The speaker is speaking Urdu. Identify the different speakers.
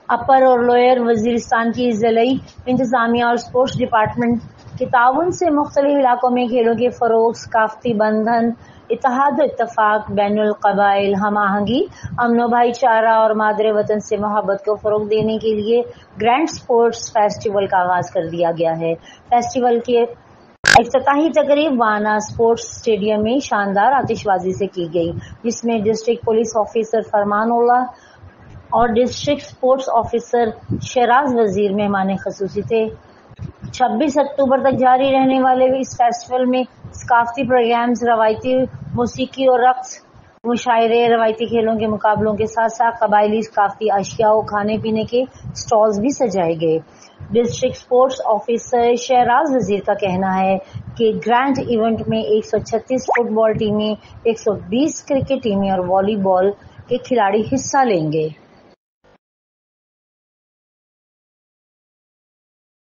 Speaker 1: اپر اور لوئر وزیرستان کی ضلعی انتظامیہ اور اسپورٹس ڈپارٹمنٹ کے تعاون سے مختلف علاقوں میں کھیلوں کے فروغ، ثقافتی بندھن، اتحاد و اتفاق، بین القبائل ہم آہنگی، امن و بھائی چارہ اور مادر وطن سے محبت کو فروغ دینے کے لیے گرینڈ اسپورٹس فیسٹیول کا آغاز کر دیا گیا ہے۔ فیسٹیول کے افتتاحی تقریب وانا اسپورٹس اسٹیڈیم میں شاندار آتش بازی سے کی گئی، جس میں ڈسٹرکٹ پولیس آفیسر فرمان اللہ اور ڈسٹرکٹ اسپورٹس آفیسر شیراز وزیر مہمان خصوصی تھے۔ 26 اکتوبر تک جاری رہنے والے اس فیسٹیول میں ثقافتی پروگرامز، روایتی موسیقی اور رقص، مشاعرے، روایتی کھیلوں کے مقابلوں کے ساتھ ساتھ قبائلی ثقافتی اشیاء و کھانے پینے کے سٹالز بھی سجائے گئے۔ ڈسٹرکٹ اسپورٹس آفیسر شہراز وزیر کا کہنا ہے کہ گرینڈ ایونٹ میں 136 فٹ بال ٹیمیں، 120 کرکٹ ٹیمیں اور والی بال کے کھلاڑی حصہ لیں گے۔